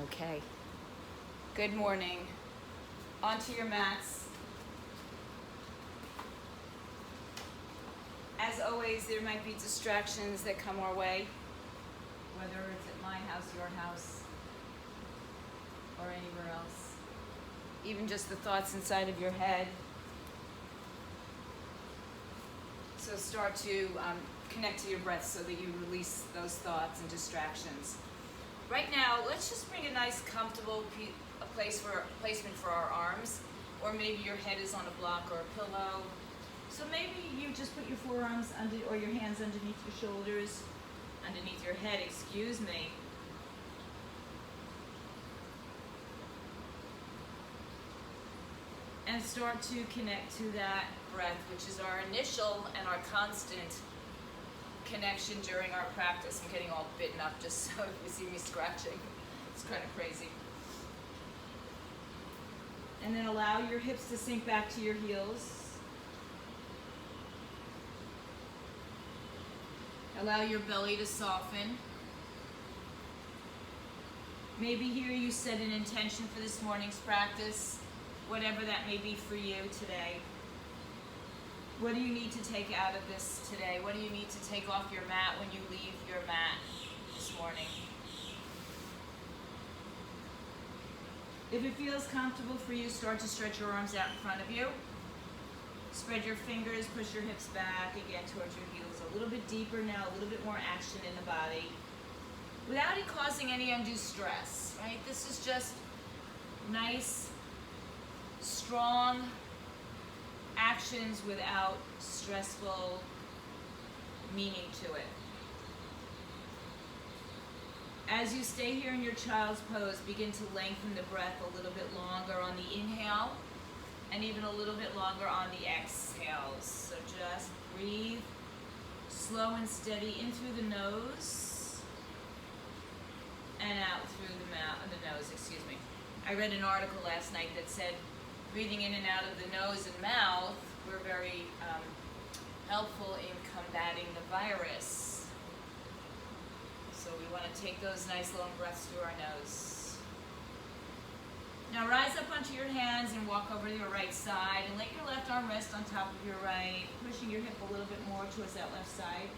Okay. Good morning. Onto your mats. As always, there might be distractions that come our way, whether it's at my house, your house, or anywhere else. Even just the thoughts inside of your head. So start to connect to your breath so that you release those thoughts and distractions. Right now, let's just bring a nice, comfortable placement for our arms, or maybe your head is on a block or a pillow. So maybe you just put your forearms under, or your hands underneath your shoulders, underneath your head, excuse me. And start to connect to that breath, which is our initial and our constant connection during our practice. I'm getting all bitten up just so if you see me scratching. It's kind of crazy. And then allow your hips to sink back to your heels. Allow your belly to soften. Maybe here you set an intention for this morning's practice, whatever that may be for you today. What do you need to take out of this today? What do you need to take off your mat when you leave your mat this morning? If it feels comfortable for you, start to stretch your arms out in front of you. Spread your fingers, push your hips back again towards your heels. A little bit deeper now, a little bit more action in the body. Without it causing any undue stress, right? This is just nice, strong actions without stressful meaning to it. As you stay here in your child's pose, begin to lengthen the breath a little bit longer on the inhale and even a little bit longer on the exhales. So just breathe slow and steady in through the nose and out through the nose, excuse me. I read an article last night that said breathing in and out of the nose and mouth were very helpful in combating the virus. So we want to take those nice long breaths through our nose. Now rise up onto your hands and walk over to your right side and let your left arm rest on top of your right, pushing your hip a little bit more towards that left side.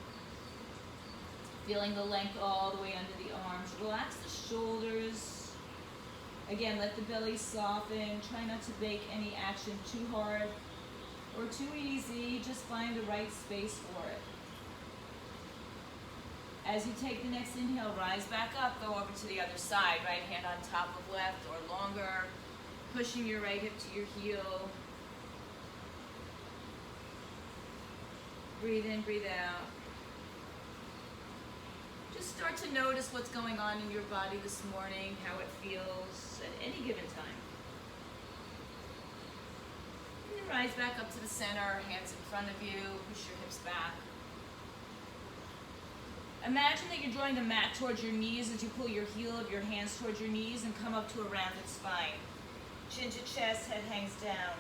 Feeling the length all the way under the arms. Relax the shoulders. Again, let the belly soften. Try not to make any action too hard or too easy. Just find the right space for it. As you take the next inhale, rise back up, go over to the other side. Right hand on top of left or longer. Pushing your right hip to your heel. Breathe in, breathe out. Just start to notice what's going on in your body this morning, how it feels at any given time. And then rise back up to the center, hands in front of you, push your hips back. Imagine that you're drawing the mat towards your knees as you pull your heel of your hands towards your knees and come up to a rounded spine. Chin to chest, head hangs down.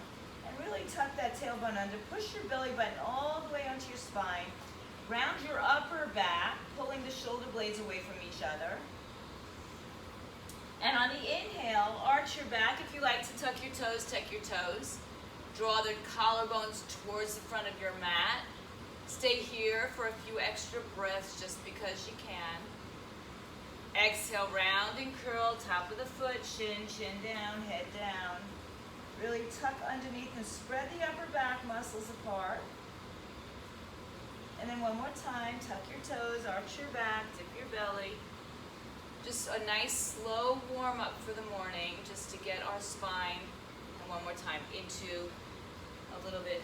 And really tuck that tailbone under. Push your belly button all the way onto your spine. Round your upper back, pulling the shoulder blades away from each other. And on the inhale, arch your back. If you like to tuck your toes, tuck your toes. Draw the collarbones towards the front of your mat. Stay here for a few extra breaths just because you can. Exhale, round and curl, top of the foot, chin down, head down. Really tuck underneath and spread the upper back muscles apart. And then one more time, tuck your toes, arch your back, dip your belly. Just a nice slow warm up for the morning just to get our spine, and one more time, into a little bit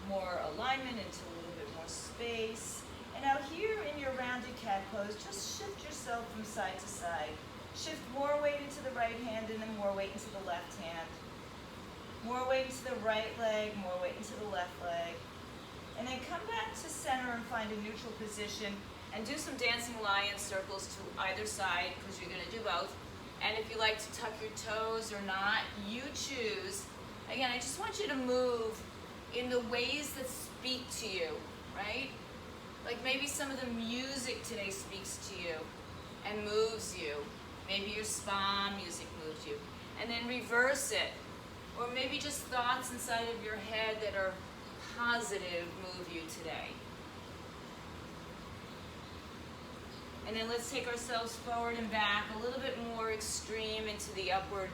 more alignment, into a little bit more space. And now here in your rounded cat pose, just shift yourself from side to side. Shift more weight into the right hand and then more weight into the left hand. More weight into the right leg, more weight into the left leg. And then come back to center and find a neutral position and do some dancing lion circles to either side because you're going to do both. And if you like to tuck your toes or not, you choose. Again, I just want you to move in the ways that speak to you, right? Like maybe some of the music today speaks to you and moves you. Maybe your spa music moves you. And then reverse it. Or maybe just thoughts inside of your head that are positive move you today. And then let's take ourselves forward and back a little bit more extreme into the upward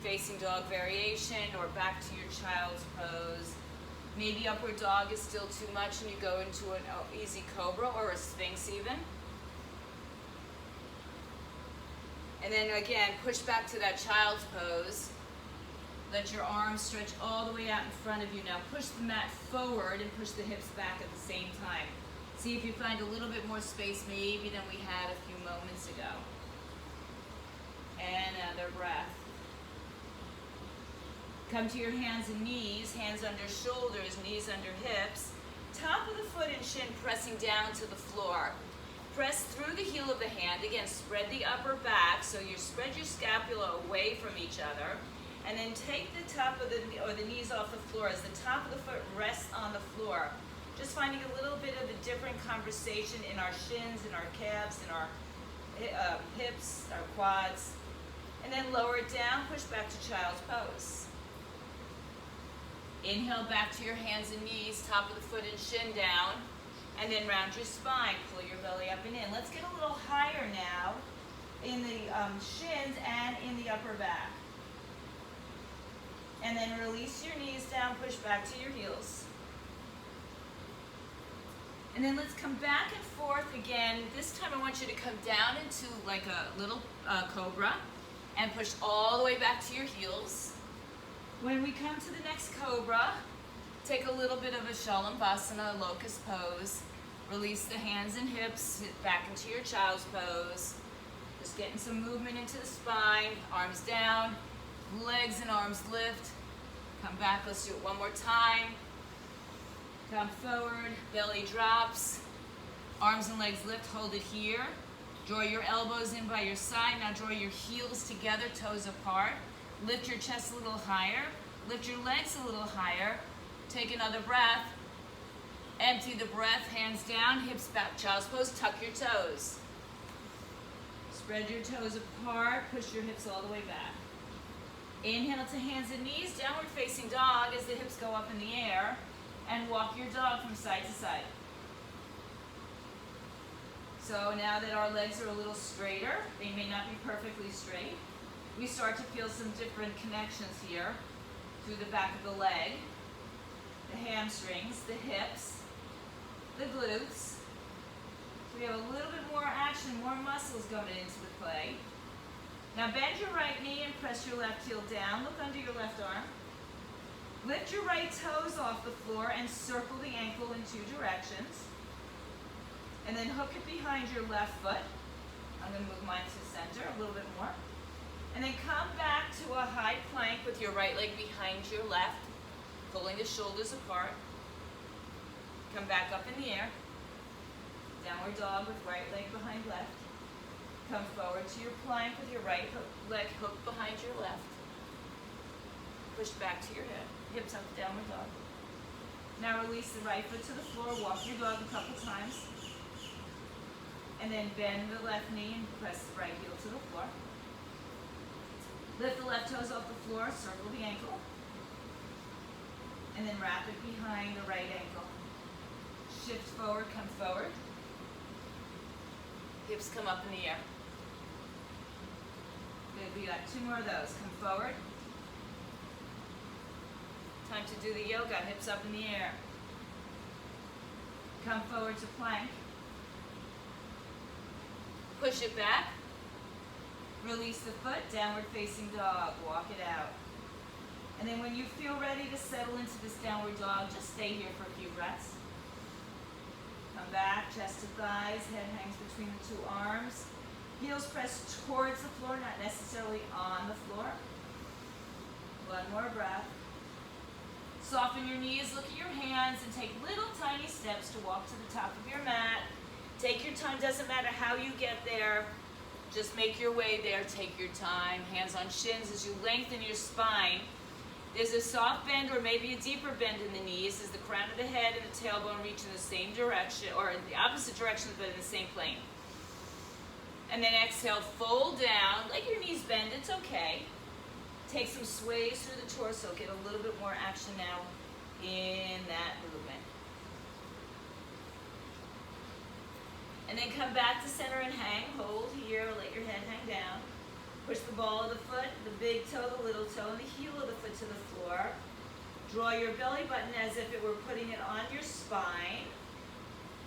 facing dog variation, or back to your child's pose. Maybe upward dog is still too much and you go into an easy cobra or a sphinx even. And then again, push back to that child's pose. Let your arms stretch all the way out in front of you. Now push the mat forward and push the hips back at the same time. See if you find a little bit more space maybe than we had a few moments ago. And another breath. Come to your hands and knees, hands under shoulders, knees under hips. Top of the foot and shin pressing down to the floor. Press through the heel of the hand. Again, spread the upper back so you spread your scapula away from each other. And then take the top of the knees off the floor as the top of the foot rests on the floor. Just finding a little bit of a different conversation in our shins, in our calves, in our hips, our quads. And then lower it down, push back to child's pose. Inhale back to your hands and knees, top of the foot and shin down. And then round your spine, pull your belly up and in. Let's get a little higher now in the shins and in the upper back. And then release your knees down, push back to your heels. And then let's come back and forth again. This time I want you to come down into like a little cobra and push all the way back to your heels. When we come to the next cobra, take a little bit of a Shalambhasana, locust pose. Release the hands and hips, sit back into your child's pose. Just getting some movement into the spine, arms down, legs and arms lift. Come back, let's do it one more time. Come forward, belly drops, arms and legs lift, hold it here. Draw your elbows in by your side. Now draw your heels together, toes apart. Lift your chest a little higher. Lift your legs a little higher. Take another breath. Empty the breath, hands down, hips back, child's pose, tuck your toes. Spread your toes apart, push your hips all the way back. Inhale to hands and knees, downward facing dog as the hips go up in the air, and walk your dog from side to side. So now that our legs are a little straighter, they may not be perfectly straight, we start to feel some different connections here through the back of the leg, the hamstrings, the hips, the glutes. So we have a little bit more action, more muscles going into the play. Now bend your right knee and press your left heel down. Look under your left arm. Lift your right toes off the floor and circle the ankle in two directions. And then hook it behind your left foot. I'm going to move mine to center a little bit more. And then come back to a high plank with your right leg behind your left, pulling the shoulders apart. Come back up in the air. Downward dog with right leg behind left. Come forward to your plank with your right leg hooked behind your left. Push back to your hip. Hips up, downward dog. Now release the right foot to the floor. Walk your dog a couple times. And then bend the left knee and press the right heel to the floor. Lift the left toes off the floor. Circle the ankle. And then wrap it behind the right ankle. Shift forward, come forward. Hips come up in the air. Good, we got two more of those. Come forward. Time to do the yoga, hips up in the air. Come forward to plank. Push it back. Release the foot, downward facing dog. Walk it out. And then when you feel ready to settle into this downward dog, just stay here for a few breaths. Come back, chest to thighs, head hangs between the two arms. Heels press towards the floor, not necessarily on the floor. One more breath. Soften your knees, look at your hands, and take little tiny steps to walk to the top of your mat. Take your time, doesn't matter how you get there. Just make your way there, take your time. Hands on shins as you lengthen your spine. There's a soft bend or maybe a deeper bend in the knees as the crown of the head and the tailbone reach in the same direction, or in the opposite direction but in the same plane. And then exhale, fold down. Let your Take some sways through the torso. Get a little bit more action now in that movement. And then come back to center and hang. Hold here, let your head hang down. Push the ball of the foot, the big toe, the little toe, and the heel of the foot to the floor. Draw your belly button as if it were putting it on your spine.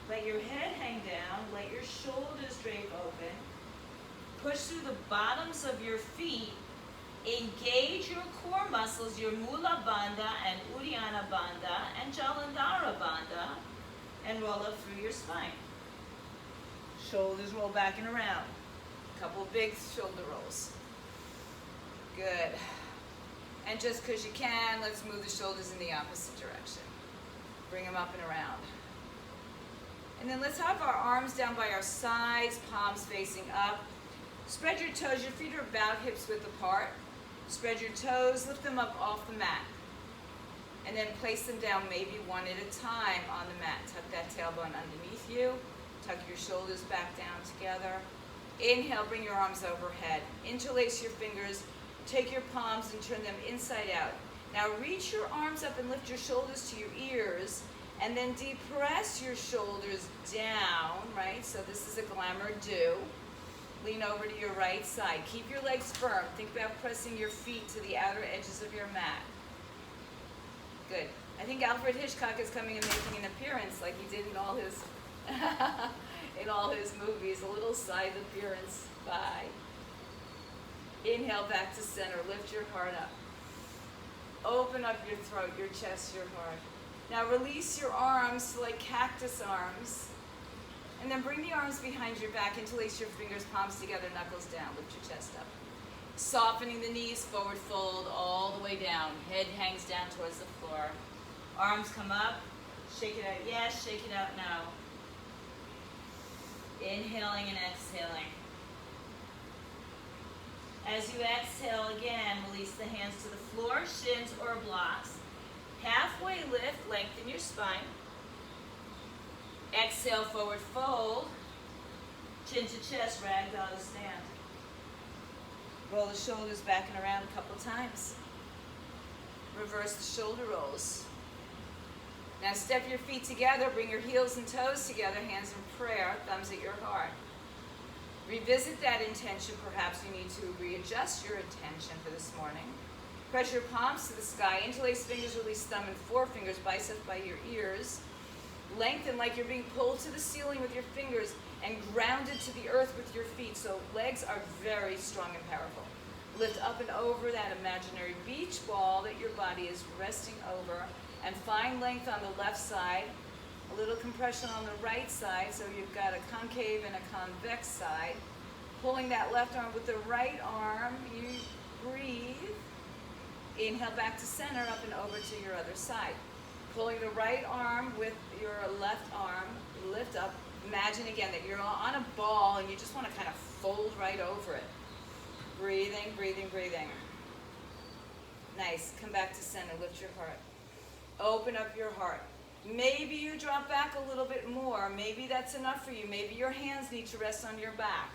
Let your head hang down. Let your shoulders drape open. Push through the bottoms of your feet. Engage your core muscles, your Mula Bandha and Uddiyana Bandha and Jalandhara Bandha, and roll up through your spine. Shoulders roll back and around. A couple big shoulder rolls. Good. And just because you can, let's move the shoulders in the opposite direction. Bring them up and around. And then let's have our arms down by our sides, palms facing up. Spread your toes. Your feet are about hips width apart. Spread your toes, lift them up off the mat. And then place them down maybe one at a time on the mat. Tuck that tailbone underneath you. Tuck your shoulders back down together. Inhale, bring your arms overhead. Interlace your fingers. Take your palms and turn them inside out. Now reach your arms up and lift your shoulders to your ears. And then depress your shoulders down, right? So this is a glamour do. Lean over to your right side. Keep your legs firm. Think about pressing your feet to the outer edges of your mat. Good. I think Alfred Hitchcock is coming and making an appearance like he did in all his movies. A little side appearance. Bye. Inhale back to center. Lift your heart up. Open up your throat, your chest, your heart. Now release your arms like cactus arms. And then bring the arms behind your back. Interlace your fingers, palms together, knuckles down. Lift your chest up. Softening the knees, forward fold all the way down. Head hangs down towards the floor. Arms come up. Shake it out. Yes, shake it out now. Inhaling and exhaling. As you exhale again, release the hands to the floor, shins or blocks. Halfway lift, lengthen your spine. Exhale, forward fold. Chin to chest, ragdoll to stand. Roll the shoulders back and around a couple times. Reverse the shoulder rolls. Now step your feet together, bring your heels and toes together, hands in prayer, thumbs at your heart. Revisit that intention. Perhaps you need to readjust your intention for this morning. Press your palms to the sky. Interlace fingers, release thumb and forefingers, biceps by your ears. Lengthen like you're being pulled to the ceiling with your fingers and grounded to the earth with your feet. So legs are very strong and powerful. Lift up and over that imaginary beach ball that your body is resting over. And find length on the left side. A little compression on the right side, so you've got a concave and a convex side. Pulling that left arm with the right arm, you breathe. Inhale back to center, up and over to your other side. Pulling the right arm with your left arm, lift up. Imagine again that you're on a ball and you just want to kind of fold right over it. Breathing, breathing, breathing. Nice. Come back to center, lift your heart. Open up your heart. Maybe you drop back a little bit more. Maybe that's enough for you. Maybe your hands need to rest on your back.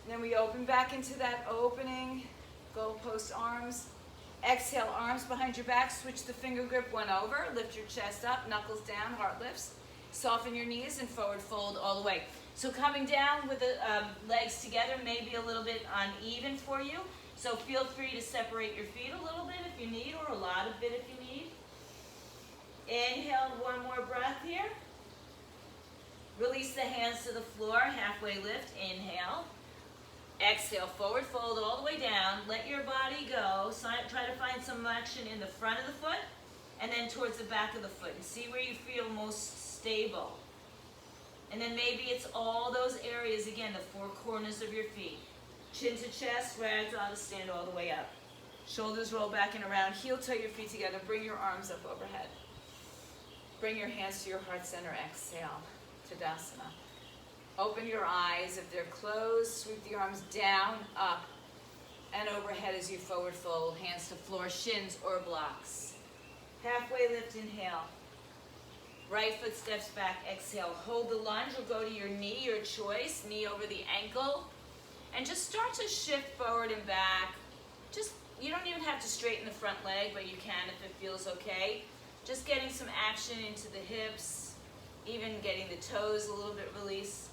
And then we open back into that opening. Goalpost arms. Exhale, arms behind your back. Switch the finger grip, one over. Lift your chest up, knuckles down, heart lifts. Soften your knees and forward fold all the way. So coming down with the legs together may be a little bit uneven for you. So feel free to separate your feet a little bit if you need, or a lot of bit if you need. Inhale, one more breath here. Release the hands to the floor, halfway lift, inhale. Exhale, forward fold all the way down. Let your body go. So try to find some action in the front of the foot and then towards the back of the foot. And see where you feel most stable. And then maybe it's all those areas, again, the four corners of your feet. Chin to chest, ragdoll to stand all the way up. Shoulders roll back and around. Heel toe your feet together. Bring your arms up overhead. Bring your hands to your heart center. Exhale, Tadasana. Open your eyes. If they're closed, sweep the arms down, up, and overhead as you forward fold. Hands to floor, shins or blocks. Halfway lift, inhale. Right foot steps back, exhale. Hold the lunge or go to your knee, your choice. Knee over the ankle. And just start to shift forward and back. Just you don't even have to straighten the front leg, but you can if it feels okay. Just getting some action into the hips, even getting the toes a little bit released.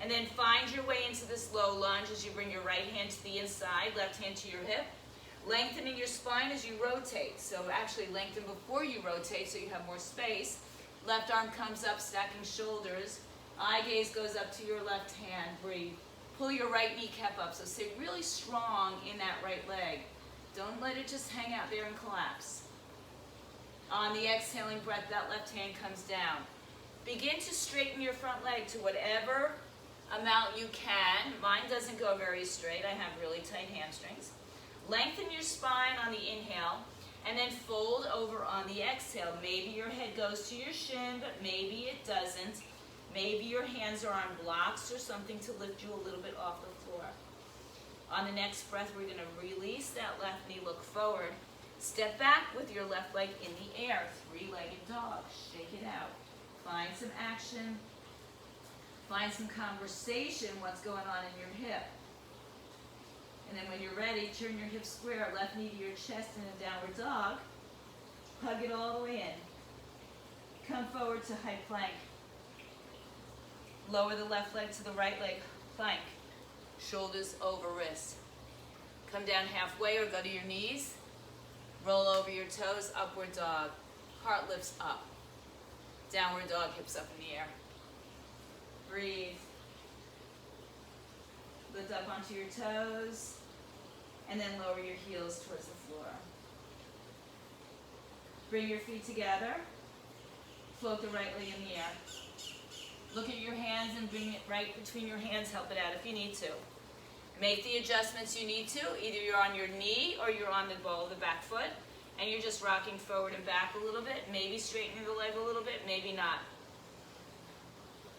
And then find your way into this low lunge as you bring your right hand to the inside, left hand to your hip. Lengthening your spine as you rotate. So actually lengthen before you rotate so you have more space. Left arm comes up, stacking shoulders. Eye gaze goes up to your left hand. Breathe. Pull your right kneecap up. So stay really strong in that right leg. Don't let it just hang out there and collapse. On the exhaling breath, that left hand comes down. Begin to straighten your front leg to whatever amount you can. Mine doesn't go very straight. I have really tight hamstrings. Lengthen your spine on the inhale, and then fold over on the exhale. Maybe your head goes to your shin, but maybe it doesn't. Maybe your hands are on blocks or something to lift you a little bit off the floor. On the next breath, we're going to release that left knee, look forward. Step back with your left leg in the air, three-legged dog. Shake it out. Find some action. Find some conversation, what's going on in your hip. And then when you're ready, turn your hips square, left knee to your chest in a downward dog. Hug it all the way in. Come forward to high plank. Lower the left leg to the right leg, plank. Shoulders over wrists. Come down halfway or go to your knees. Roll over your toes, upward dog. Heart lifts up. Downward dog, hips up in the air. Breathe. Lift up onto your toes, and then lower your heels towards the floor. Bring your feet together. Float the right leg in the air. Look at your hands and bring it right between your hands. Help it out if you need to. Make the adjustments you need to. Either you're on your knee or you're on the ball of the back foot, and you're just rocking forward and back a little bit. Maybe straightening the leg a little bit, maybe not.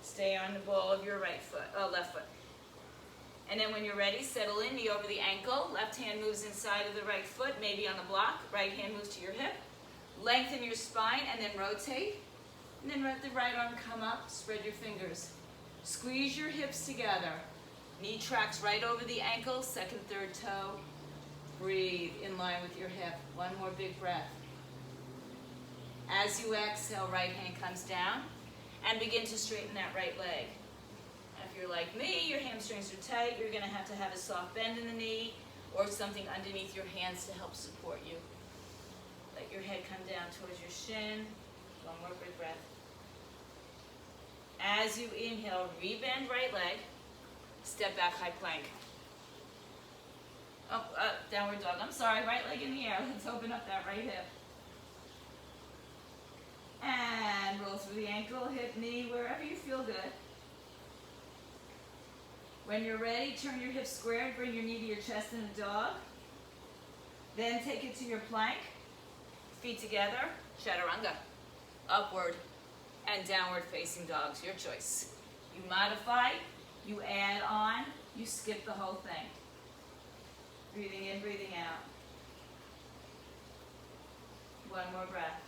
Stay on the ball of your left foot. And then when you're ready, settle in, knee over the ankle. Left hand moves inside of the right foot, maybe on the block. Right hand moves to your hip. Lengthen your spine and then rotate. And then let the right arm come up, spread your fingers. Squeeze your hips together. Knee tracks right over the ankle, second, third toe. Breathe in line with your hip. One more big breath. As you exhale, right hand comes down and begin to straighten that right leg. If you're like me, your hamstrings are tight, you're going to have a soft bend in the knee or something underneath your hands to help support you. Let your head come down towards your shin. One more big breath. As you inhale, rebend right leg. Step back, high plank. Downward dog. I'm sorry, right leg in the air. Let's open up that right hip. And roll through the ankle, hip, knee, wherever you feel good. When you're ready, turn your hips square, bring your knee to your chest in a dog. Then take it to your plank. Feet together, chaturanga. Upward and downward facing dogs, your choice. You modify, you add on, you skip the whole thing. Breathing in, breathing out. One more breath.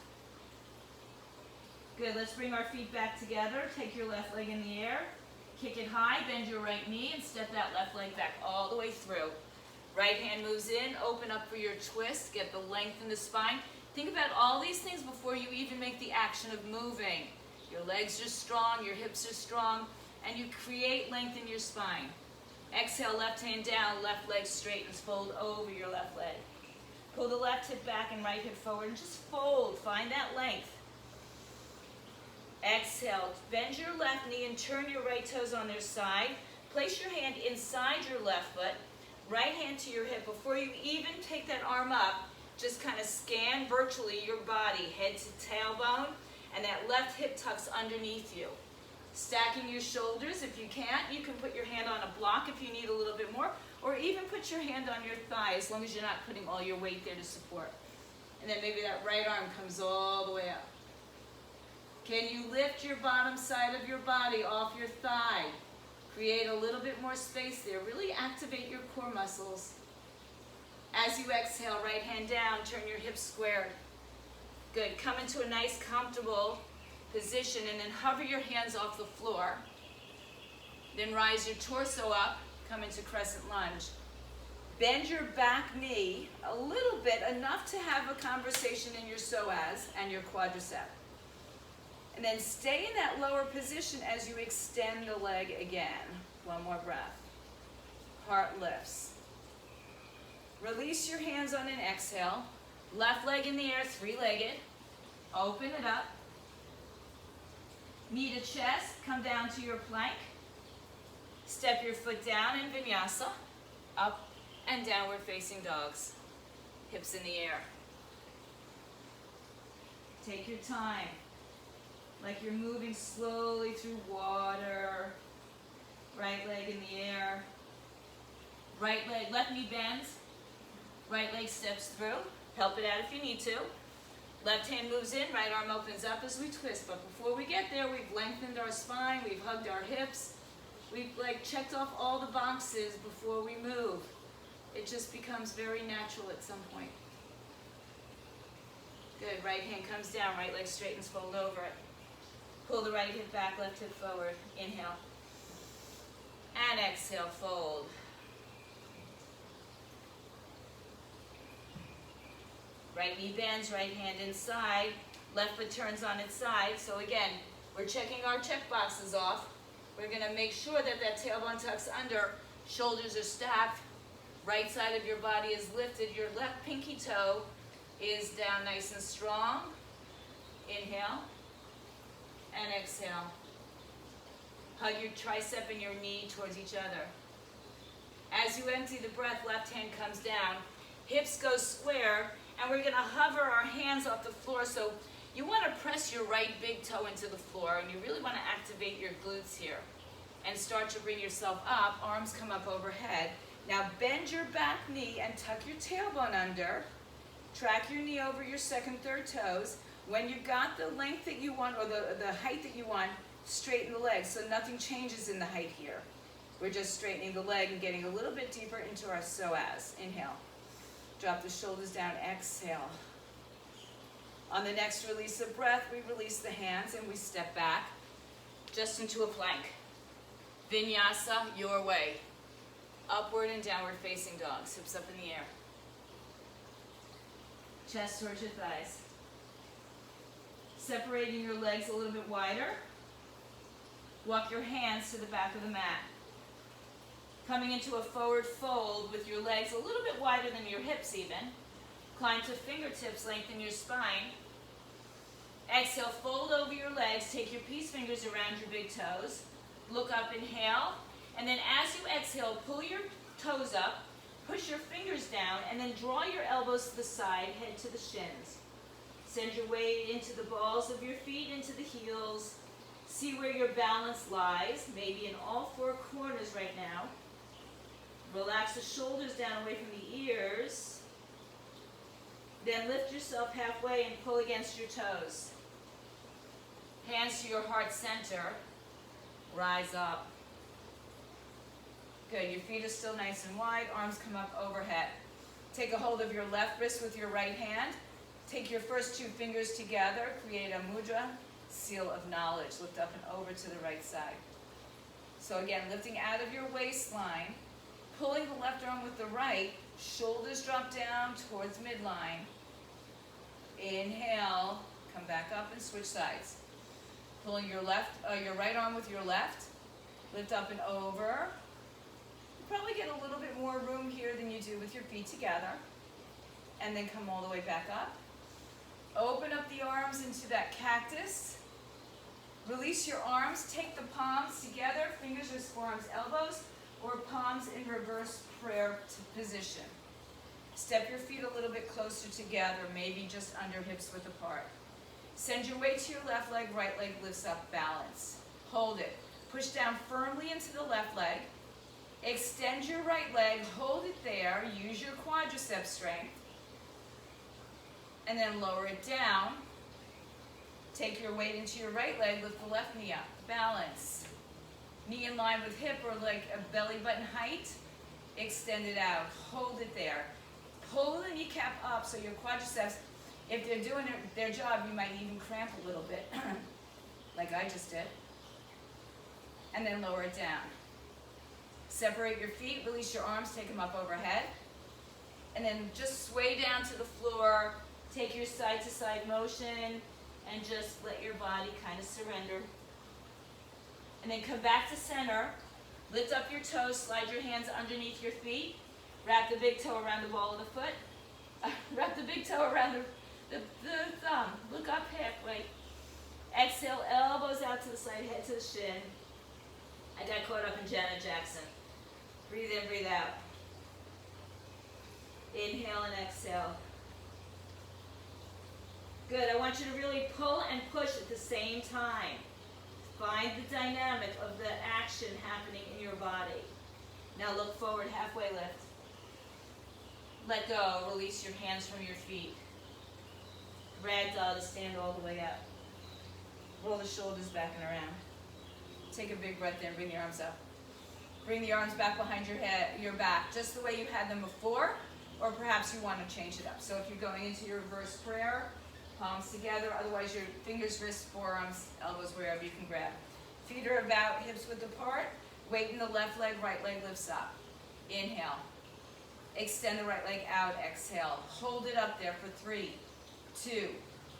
Good, let's bring our feet back together. Take your left leg in the air. Kick it high, bend your right knee, and step that left leg back all the way through. Right hand moves in, open up for your twist, get the length in the spine. Think about all these things before you even make the action of moving. Your legs are strong, your hips are strong, and you create length in your spine. Exhale, left hand down, left leg straightens, fold over your left leg. Pull the left hip back and right hip forward, and just fold, find that length. Exhale, bend your left knee and turn your right toes on their side. Place your hand inside your left foot, right hand to your hip. Before you even take that arm up, just kind of scan virtually your body, head to tailbone, and that left hip tucks underneath you. Stacking your shoulders, if you can't, you can put your hand on a block if you need a little bit more, or even put your hand on your thigh as long as you're not putting all your weight there to support. And then maybe that right arm comes all the way up. Can you lift your bottom side of your body off your thigh? Create a little bit more space there. Really activate your core muscles. As you exhale, right hand down, turn your hips squared. Good. Come into a nice, comfortable position and then hover your hands off the floor. Then rise your torso up, come into crescent lunge. Bend your back knee a little bit, enough to have a conversation in your psoas and your quadricep. And then stay in that lower position as you extend the leg again. One more breath. Heart lifts. Release your hands on an exhale. Left leg in the air, three-legged. Open it up. Knee to chest, come down to your plank. Step your foot down in vinyasa. Up and downward facing dogs. Hips in the air. Take your time. Like you're moving slowly through water. Right leg in the air. Right leg, left knee bends. Right leg steps through. Help it out if you need to. Left hand moves in, right arm opens up as we twist. But before we get there, we've lengthened our spine, we've hugged our hips. We've checked off all the boxes before we move. It just becomes very natural at some point. Good, right hand comes down, right leg straightens, fold over it. Pull the right hip back, left hip forward. Inhale. And exhale, fold. Right knee bends, right hand inside. Left foot turns on its side. So again, we're checking our check boxes off. We're gonna make sure that that tailbone tucks under, shoulders are stacked, right side of your body is lifted, your left pinky toe is down nice and strong. Inhale and exhale. Hug your tricep and your knee towards each other. As you empty the breath, left hand comes down, hips go square, and we're gonna hover our hands off the floor. So you wanna press your right big toe into the floor, and you really wanna activate your glutes here. And start to bring yourself up, arms come up overhead. Now bend your back knee and tuck your tailbone under. Track your knee over your second, third toes. When you've got the length that you want, or the height that you want, straighten the legs, so nothing changes in the height here. We're just straightening the leg and getting a little bit deeper into our psoas. Inhale. Drop the shoulders down, exhale. On the next release of breath, we release the hands and we step back just into a plank. Vinyasa, your way. Upward and downward facing dogs, hips up in the air. Chest towards your thighs. Separating your legs a little bit wider. Walk your hands to the back of the mat. Coming into a forward fold with your legs a little bit wider than your hips even. Climb to fingertips, lengthen your spine. Exhale, fold over your legs, take your peace fingers around your big toes. Look up, inhale, and then as you exhale, pull your toes up, push your fingers down, and then draw your elbows to the side, head to the shins. Send your weight into the balls of your feet, into the heels. See where your balance lies, maybe in all four corners right now. Relax the shoulders down away from the ears. Then lift yourself halfway and pull against your toes. Hands to your heart center. Rise up. Good, your feet are still nice and wide, arms come up overhead. Take a hold of your left wrist with your right hand. Take your first two fingers together, create a mudra, seal of knowledge. Lift up and over to the right side. So again, lifting out of your waistline, pulling the left arm with the right, shoulders drop down towards midline. Inhale, come back up and switch sides. Pulling your right arm with your left, lift up and over. You probably get a little bit more room here than you do with your feet together. And then come all the way back up. Open up the arms into that cactus. Release your arms, take the palms together, fingers or forearms, elbows, or palms in reverse prayer position. Step your feet a little bit closer together, maybe just under hips width apart. Send your weight to your left leg, right leg lifts up, balance. Hold it. Push down firmly into the left leg. Extend your right leg, hold it there, use your quadricep strength. And then lower it down. Take your weight into your right leg, lift the left knee up, balance. Knee in line with hip or like a belly button height. Extend it out, hold it there. Pull the kneecap up so your quadriceps, if they're doing their job, you might even cramp a little bit, like I just did. And then lower it down. Separate your feet, release your arms, take them up overhead. And then just sway down to the floor. Take your side to side motion and just let your body kind of surrender. And then come back to center. Lift up your toes, slide your hands underneath your feet. Wrap the big toe around the ball of the foot. Wrap the big toe around the thumb. Look up halfway. Exhale, elbows out to the side, head to the shin. I got caught up in Janet Jackson. Breathe in, breathe out. Inhale and exhale. Good, I want you to really pull and push at the same time. Find the dynamic of the action happening in your body. Now look forward, halfway lift. Let go, release your hands from your feet. Ragdoll to stand all the way up. Roll the shoulders back and around. Take a big breath in, bring the arms up. Bring the arms back behind your head, your back, just the way you had them before, or perhaps you want to change it up. So if you're going into your reverse prayer, palms together, otherwise your fingers, wrists, forearms, elbows, wherever you can grab. Feet are about hips width apart. Weight in the left leg, right leg lifts up. Inhale. Extend the right leg out, exhale. Hold it up there for 3, 2,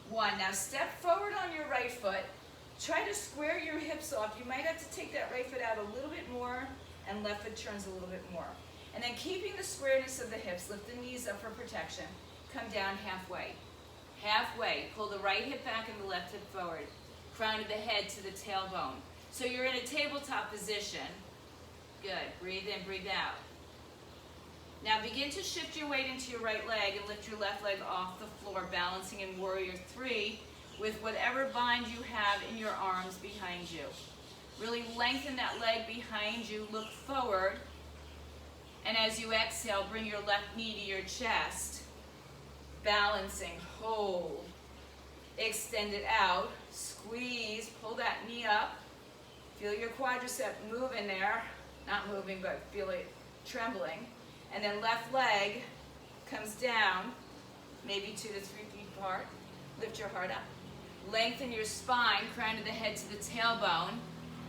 1. Now step forward on your right foot. Try to square your hips off. You might have to take that right foot out a little bit more, and left foot turns a little bit more. And then keeping the squareness of the hips, lift the knees up for protection. Come down halfway. Halfway, pull the right hip back and the left hip forward. Crown of the head to the tailbone. So you're in a tabletop position. Good, breathe in, breathe out. Now begin to shift your weight into your right leg and lift your left leg off the floor, balancing in Warrior 3 with whatever bind you have in your arms behind you. Really lengthen that leg behind you, look forward, and as you exhale, bring your left knee to your chest, balancing, hold, extend it out, squeeze, pull that knee up, feel your quadricep move in there, not moving, but feel it trembling, and then left leg comes down, maybe 2 to 3 feet apart, lift your heart up, lengthen your spine, crown of the head to the tailbone,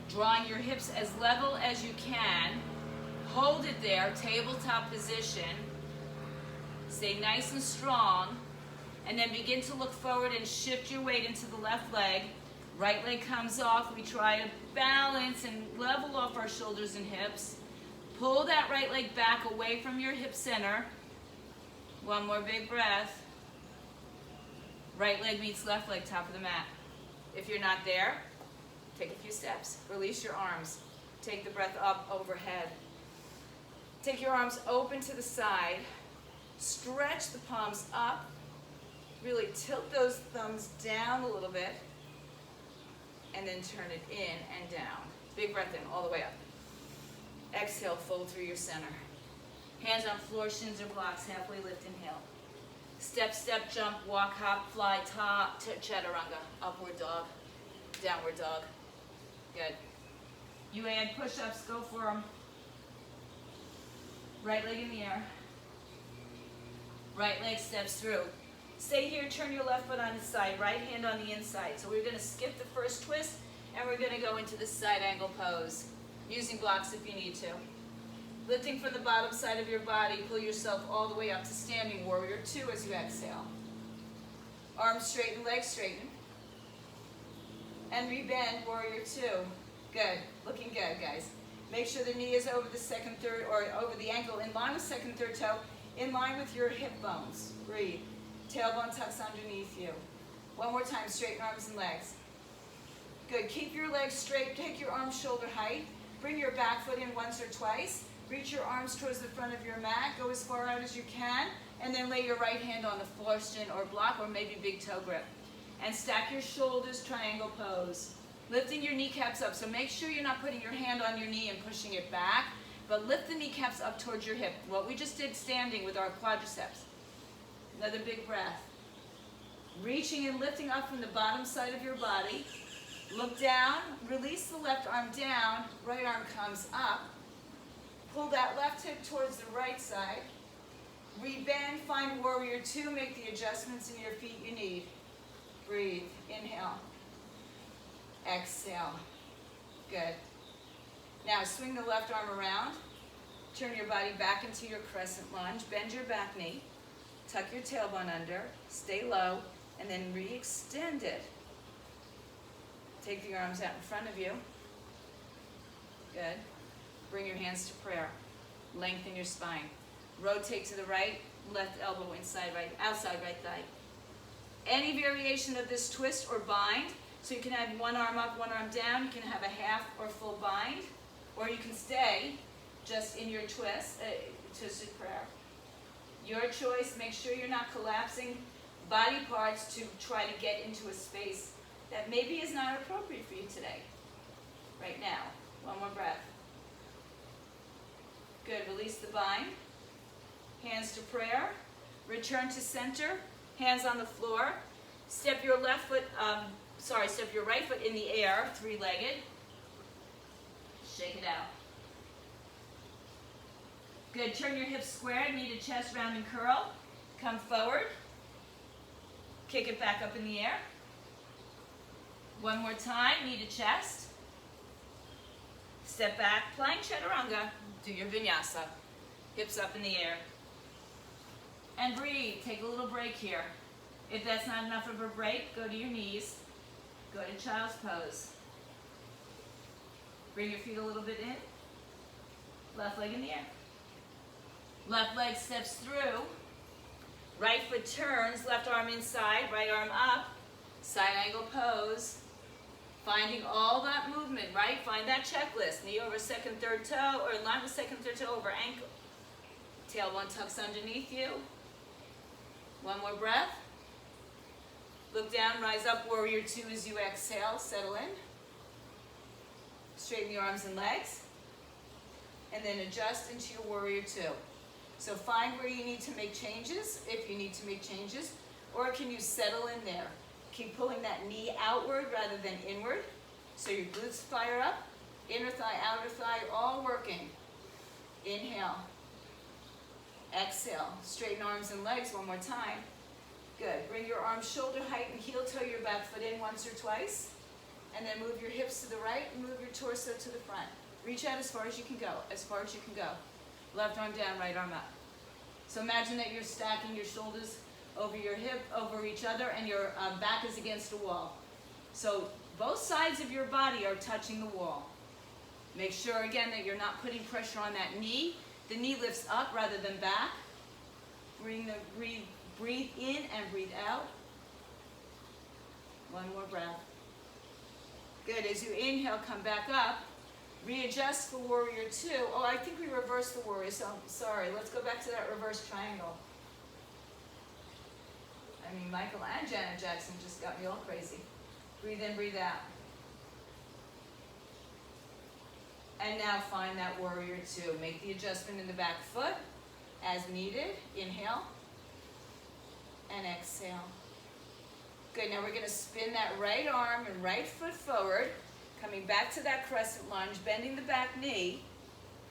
drawing your hips as level as you can, hold it there, tabletop position, stay nice and strong, and then begin to look forward and shift your weight into the left leg. Right leg comes off. We try to balance and level off our shoulders and hips. Pull that right leg back away from your hip center. One more big breath. Right leg meets left leg, top of the mat. If you're not there, take a few steps. Release your arms. Take the breath up overhead. Take your arms open to the side. Stretch the palms up. Really tilt those thumbs down a little bit. And then turn it in and down. Big breath in, all the way up. Exhale, fold through your center. Hands on floor, shins or blocks, halfway lift, inhale. Step, step, jump, walk, hop, fly, top, chaturanga, upward dog, downward dog. Good. You add push-ups, go for them. Right leg in the air. Right leg steps through. Stay here, turn your left foot on its side, right hand on the inside. So we're going to skip the first twist, and we're going to go into the side angle pose, using blocks if you need to. Lifting from the bottom side of your body, pull yourself all the way up to standing warrior 2 as you exhale. Arms straighten, legs straighten. And rebend, warrior 2. Good, looking good, guys. Make sure the knee is over the second, third, or over the ankle, in line with second, third toe, in line with your hip bones. Breathe. Tailbone tucks underneath you. One more time, straighten arms and legs. Good, keep your legs straight, take your arms shoulder height. Bring your back foot in once or twice. Reach your arms towards the front of your mat. Go as far out as you can. And then lay your right hand on the floor, shin, or block, or maybe big toe grip. And stack your shoulders, triangle pose. Lifting your kneecaps up. So make sure you're not putting your hand on your knee and pushing it back. But lift the kneecaps up towards your hip. What we just did standing with our quadriceps. Another big breath. Reaching and lifting up from the bottom side of your body. Look down. Release the left arm down. Right arm comes up. Pull that left hip towards the right side. Rebend, find warrior 2. Make the adjustments in your feet you need. Breathe. Inhale. Exhale. Good. Now swing the left arm around. Turn your body back into your crescent lunge. Bend your back knee. Tuck your tailbone under. Stay low. And then re-extend it. Take the arms out in front of you. Good. Bring your hands to prayer. Lengthen your spine. Rotate to the right. Left elbow inside right, outside right thigh. Any variation of this twist or bind. So you can have one arm up, one arm down. You can have a half or full bind. Or you can stay just in your twisted prayer. Your choice. Make sure you're not collapsing body parts to try to get into a space that maybe is not appropriate for you today. Right now. One more breath. Good. Release the bind. Hands to prayer. Return to center. Hands on the floor. Step your step your right foot in the air, three-legged. Shake it out. Good. Turn your hips square, knee to chest, round and curl. Come forward. Kick it back up in the air. One more time, knee to chest. Step back, plank chaturanga. Do your vinyasa. Hips up in the air. And breathe. Take a little break here. If that's not enough of a break, go to your knees. Go to child's pose. Bring your feet a little bit in. Left leg in the air. Left leg steps through. Right foot turns. Left arm inside. Right arm up. Side angle pose. Finding all that movement, right? Find that checklist. Knee over second, third toe, or in line with second, third toe over ankle. Tailbone tucks underneath you. One more breath. Look down, rise up, warrior two as you exhale, settle in. Straighten the arms and legs. And then adjust into your warrior two. So find where you need to make changes, if you need to make changes, or can you settle in there? Keep pulling that knee outward rather than inward. So your glutes fire up, inner thigh, outer thigh, all working. Inhale. Exhale. Straighten arms and legs one more time. Good. Bring your arms shoulder height and heel toe your back foot in once or twice. And then move your hips to the right and move your torso to the front. Reach out as far as you can go, as far as you can go. Left arm down, right arm up. So imagine that you're stacking your shoulders over your hip, over each other, and your back is against a wall. So both sides of your body are touching the wall. Make sure again that you're not putting pressure on that knee. The knee lifts up rather than back. Breathe in and breathe out. One more breath. Good. As you inhale, come back up. Readjust for warrior two. Oh, I think we reversed the warrior, so I'm sorry. Let's go back to that reverse triangle. I mean, Michael and Janet Jackson just got me all crazy. Breathe in, breathe out. And now find that warrior two. Make the adjustment in the back foot as needed. Inhale and exhale. Good, now we're gonna spin that right arm and right foot forward, coming back to that crescent lunge, bending the back knee,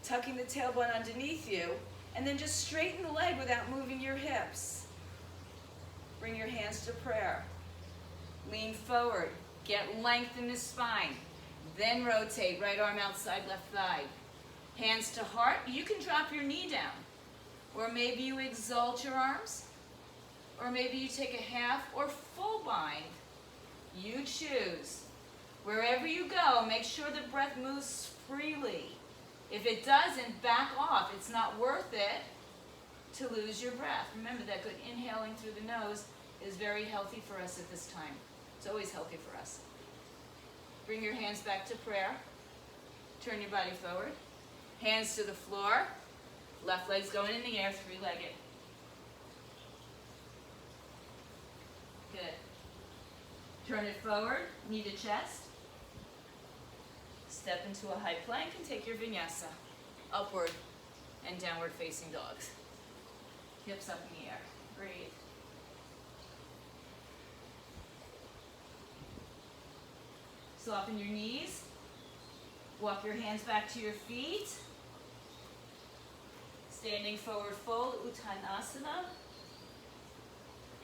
tucking the tailbone underneath you, and then just straighten the leg without moving your hips. Bring your hands to prayer. Lean forward, get length in the spine. Then rotate, right arm outside, left thigh. Hands to heart, you can drop your knee down. Or maybe you exalt your arms. Or maybe you take a half or full bind. You choose. Wherever you go, make sure the breath moves freely. If it doesn't, back off. It's not worth it to lose your breath. Remember that good inhaling through the nose is very healthy for us at this time. It's always healthy for us. Bring your hands back to prayer. Turn your body forward. Hands to the floor. Left leg's going in the air, three-legged. Good. Turn it forward, knee to chest. Step into a high plank and take your vinyasa. Upward and downward facing dogs. Hips up in the air. Breathe. Soften your knees. Walk your hands back to your feet. Standing forward fold, Uttanasana.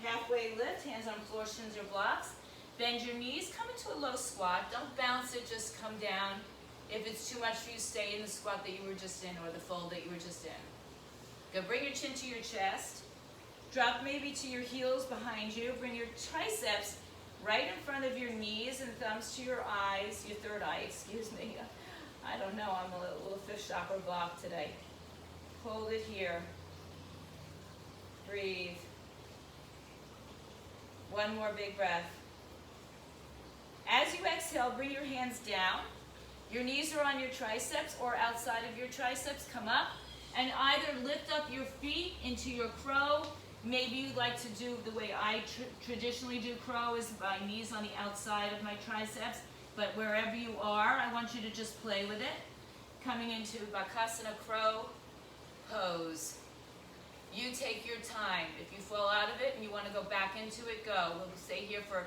Halfway lift, hands on floor, shins or blocks. Bend your knees, come into a low squat. Don't bounce it, just come down If it's too much for you, stay in the squat that you were just in or the fold that you were just in. Go, bring your chin to your chest. Drop maybe to your heels behind you. Bring your triceps right in front of your knees and thumbs to your eyes, your third eye, excuse me. I don't know, I'm a little fifth chakra blocked today. Hold it here. Breathe. One more big breath. As you exhale, bring your hands down. Your knees are on your triceps or outside of your triceps. Come up and either lift up your feet into your crow. Maybe you like to do the way I traditionally do crow, is my knees on the outside of my triceps. But wherever you are, I want you to just play with it. Coming into Bakasana crow pose. You take your time. If you fall out of it and you want to go back into it, go. We'll stay here for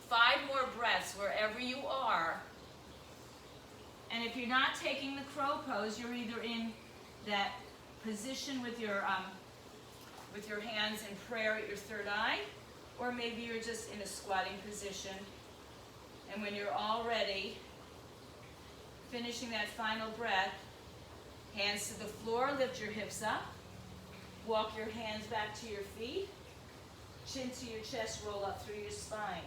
5 more breaths wherever you are. And if you're not taking the crow pose, you're either in that position with your hands in prayer at your third eye, or maybe you're just in a squatting position. And when you're all ready, finishing that final breath, hands to the floor, lift your hips up, walk your hands back to your feet, chin to your chest, roll up through your spine.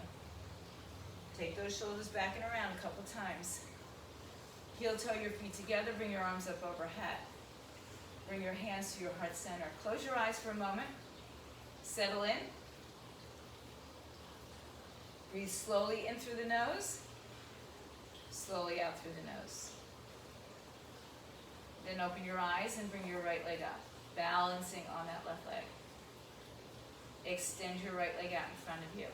Take those shoulders back and around a couple times. Heel toe your feet together, bring your arms up overhead. Bring your hands to your heart center. Close your eyes for a moment. Settle in. Breathe slowly in through the nose, slowly out through the nose. Then open your eyes and bring your right leg up, balancing on that left leg. Extend your right leg out in front of you.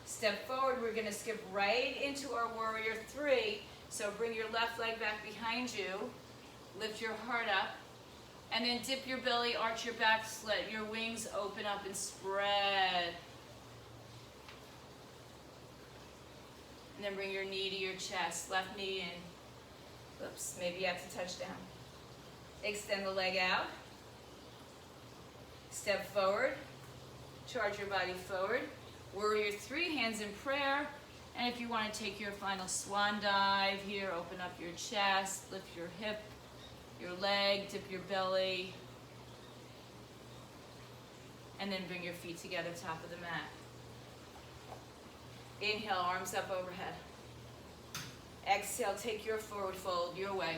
Step forward, we're going to skip right into our warrior 3. So bring your left leg back behind you, lift your heart up, and then dip your belly, arch your back, let your wings open up and spread. And then bring your knee to your chest, left knee in. Oops, maybe you have to touch down. Extend the leg out. Step forward, charge your body forward. Warrior 3, hands in prayer. And if you want to take your final swan dive here, open up your chest, lift your hip, your leg, dip your belly, and then bring your feet together, top of the mat. Inhale, arms up overhead. Exhale, take your forward fold your way.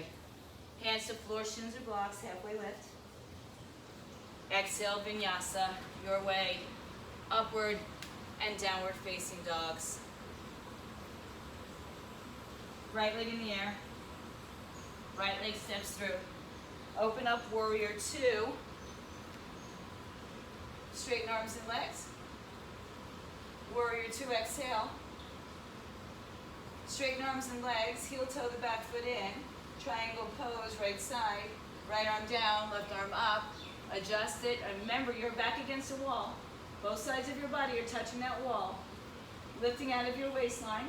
Hands to floor, shins or blocks, halfway lift. Exhale, vinyasa, your way, upward and downward facing dogs. Right leg in the air. Right leg steps through. Open up warrior 2. Straighten arms and legs. Warrior 2, exhale. Straighten arms and legs, heel toe the back foot in. Triangle pose, right side. Right arm down, left arm up. Adjust it, and remember you're back against a wall. Both sides of your body are touching that wall. Lifting out of your waistline.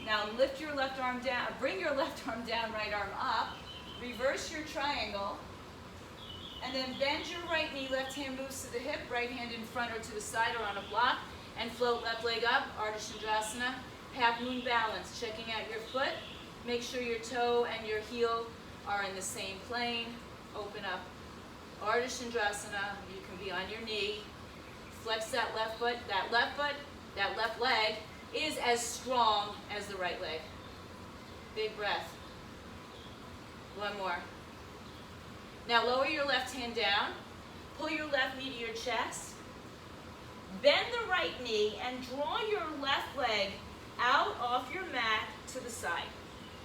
Now lift your left arm down, bring your left arm down, right arm up. Reverse your triangle. And then bend your right knee, left hand moves to the hip, right hand in front or to the side or on a block. And float left leg up, Ardha Chandrasana, half moon balance. Checking out your foot. Make sure your toe and your heel are in the same plane. Open up. Ardha Chandrasana, you can be on your knee. Flex that left foot, that left leg is as strong as the right leg. Big breath. One more. Now lower your left hand down. Pull your left knee to your chest. Bend the right knee and draw your left leg out off your mat to the side.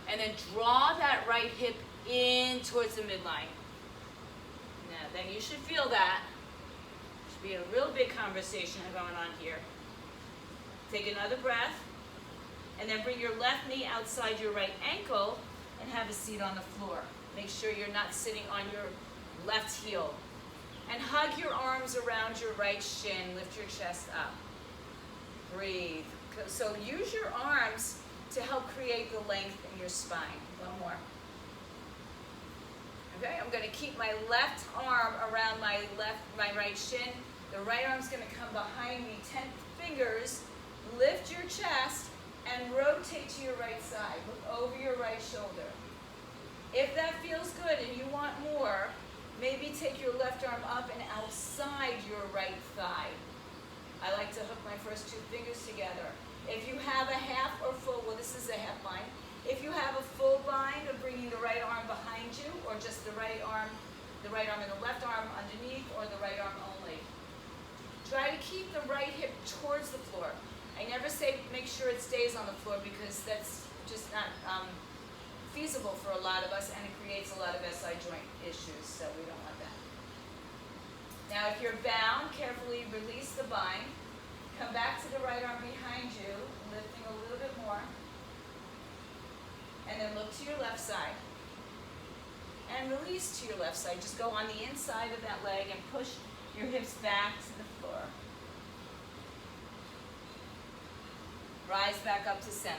And then draw that right hip in towards the midline. Now then you should feel that. Should be a real big conversation going on here. Take another breath, and then bring your left knee outside your right ankle and have a seat on the floor. Make sure you're not sitting on your left heel. And hug your arms around your right shin, lift your chest up. Breathe. So use your arms to help create the length in your spine. One more. Okay, I'm gonna keep my left arm around my right shin. The right arm's gonna come behind me, 10 fingers. Lift your chest and rotate to your right side. Look over your right shoulder. If that feels good and you want more, maybe take your left arm up and outside your right thigh. I like to hook my first two fingers together. If you have a half or full, well, this is a half bind. If you have a full bind of bringing the right arm behind you, or just the right arm and the left arm underneath, or the right arm only. Try to keep the right hip towards the floor. I never say make sure it stays on the floor because that's just not feasible for a lot of us, and it creates a lot of SI joint issues, so we don't want that. Now if you're bound, carefully release the bind. Come back to the right arm behind you, lifting a little bit more. And then look to your left side. And release to your left side. Just go on the inside of that leg and push your hips back to the floor. Rise back up to center.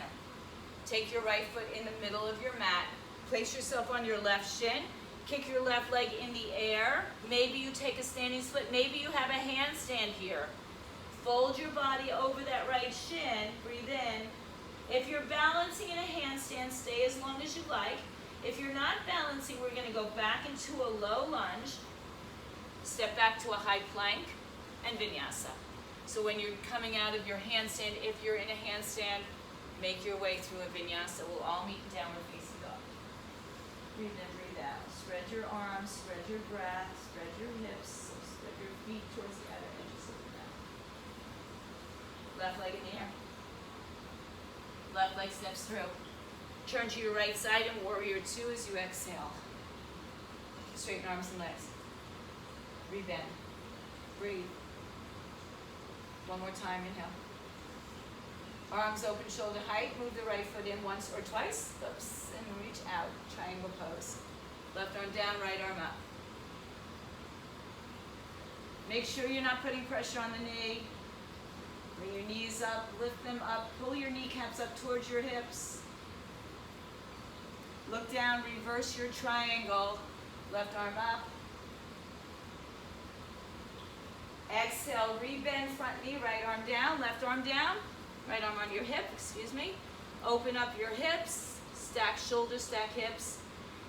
Take your right foot in the middle of your mat. Place yourself on your left shin. Kick your left leg in the air. Maybe you take a standing split. Maybe you have a handstand here. Fold your body over that right shin. Breathe in. If you're balancing in a handstand, stay as long as you like. If you're not balancing, we're going to go back into a low lunge, step back to a high plank, and vinyasa. So when you're coming out of your handstand, if you're in a handstand, make your way through a vinyasa. We'll all meet in downward facing dog. Breathe in, breathe out. Spread your arms, spread your breath, spread your hips, spread your feet towards the other edges of the mat. Left leg in the air. Left leg steps through. Turn to your right side in warrior two as you exhale. Straighten arms and legs. Rebend. Breathe. One more time, inhale. Arms open, shoulder height. Move the right foot in once or twice. Oops, and reach out. Triangle pose. Left arm down, right arm up. Make sure you're not putting pressure on the knee. Bring your knees up, lift them up, pull your kneecaps up towards your hips. Look down, reverse your triangle. Left arm up. Exhale, rebend front knee, right arm down, right arm on your hip, excuse me. Open up your hips, stack shoulders, stack hips.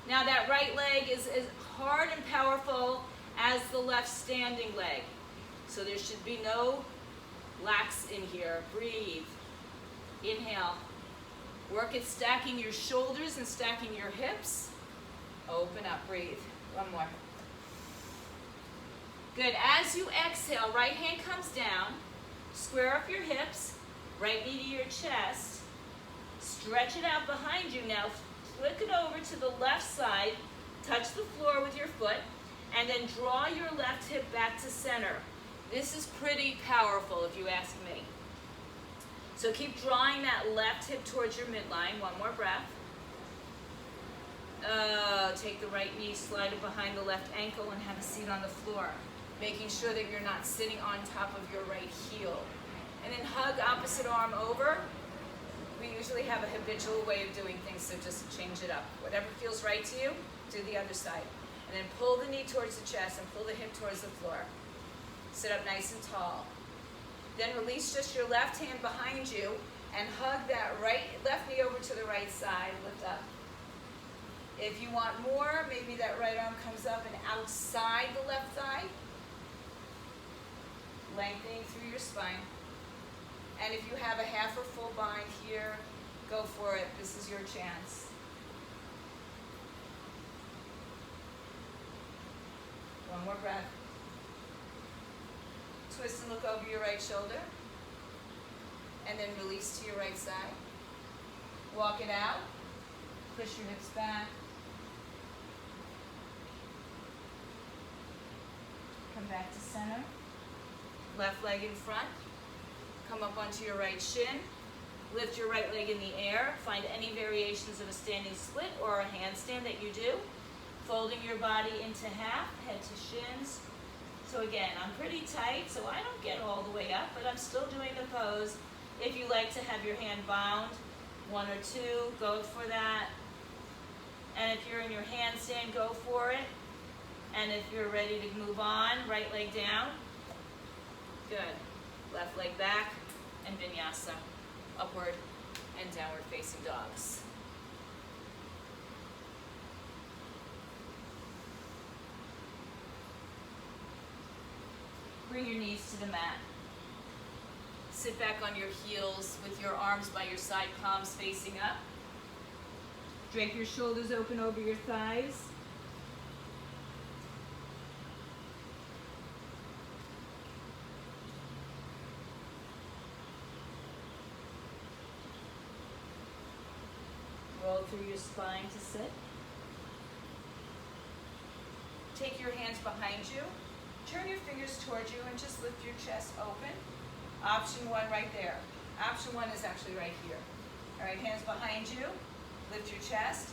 Now that right leg is as hard and powerful as the left standing leg. So there should be no lax in here. Breathe. Inhale. Work at stacking your shoulders and stacking your hips. Open up. Breathe. One more. Good. As you exhale, right hand comes down. Square up your hips. Right knee to your chest. Stretch it out behind you. Now flick it over to the left side. Touch the floor with your foot. And then draw your left hip back to center. This is pretty powerful if you ask me. So keep drawing that left hip towards your midline. One more breath. Take the right knee, slide it behind the left ankle, and have a seat on the floor. Making sure that you're not sitting on top of your right heel. And then hug opposite arm over. We usually have a habitual way of doing things, so just change it up. Whatever feels right to you, do the other side. And then pull the knee towards the chest and pull the hip towards the floor. Sit up nice and tall. Then release just your left hand behind you and hug that left knee over to the right side. Lift up. If you want more, maybe that right arm comes up and outside the left thigh. Lengthening through your spine. And if you have a half or full bind here, go for it. This is your chance. One more breath. Twist and look over your right shoulder. And then release to your right side. Walk it out. Push your hips back. Come back to center. Left leg in front. Come up onto your right shin. Lift your right leg in the air. Find any variations of a standing split or a handstand that you do. Folding your body into half, head to shins. So again, I'm pretty tight, so I don't get all the way up, but I'm still doing the pose. If you like to have your hand bound, one or two, go for that. And if you're in your handstand, go for it. And if you're ready to move on, right leg down. Good. Left leg back and vinyasa. Upward and downward facing dogs. Bring your knees to the mat. Sit back on your heels with your arms by your side, palms facing up. Drape your shoulders open over your thighs. Roll through your spine to sit. Take your hands behind you. Turn your fingers towards you and just lift your chest open. Option one right there. Option one is actually right here. All right, hands behind you. Lift your chest.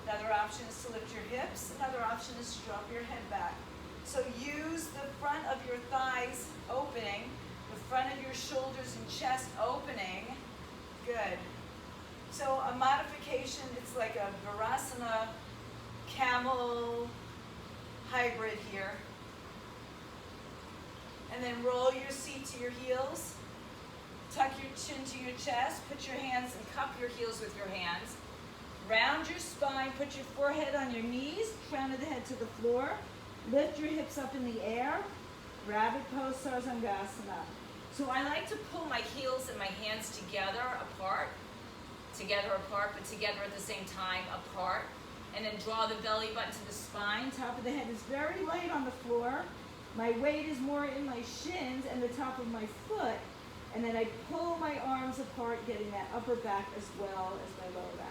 Another option is to lift your hips. Another option is to drop your head back. So use the front of your thighs opening, the front of your shoulders and chest opening. Good. So a modification, it's like a Virasana camel hybrid here. And then roll your seat to your heels. Tuck your chin to your chest. Put your hands and cup your heels with your hands. Round your spine. Put your forehead on your knees. Crown of the head to the floor. Lift your hips up in the air. Rabbit pose, Sarsangasana. So I like to pull my heels and my hands together apart. But together at the same time, apart. And then draw the belly button to the spine. Top of the head is very light on the floor. My weight is more in my shins and the top of my foot. And then I pull my arms apart, getting that upper back as well as my lower back.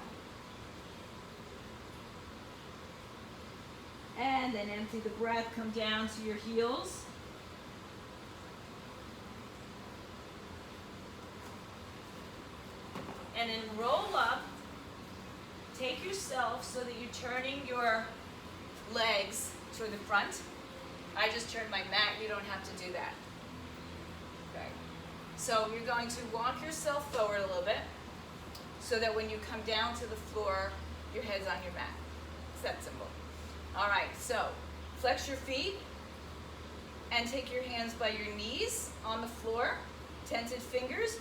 And then empty the breath, come down to your heels. And then roll up. Take yourself so that you're turning your legs toward the front. I just turned my mat, you don't have to do that. Okay. So you're going to walk yourself forward a little bit so that when you come down to the floor, your head's on your mat. It's that simple. All right, so flex your feet and take your hands by your knees on the floor, tented fingers.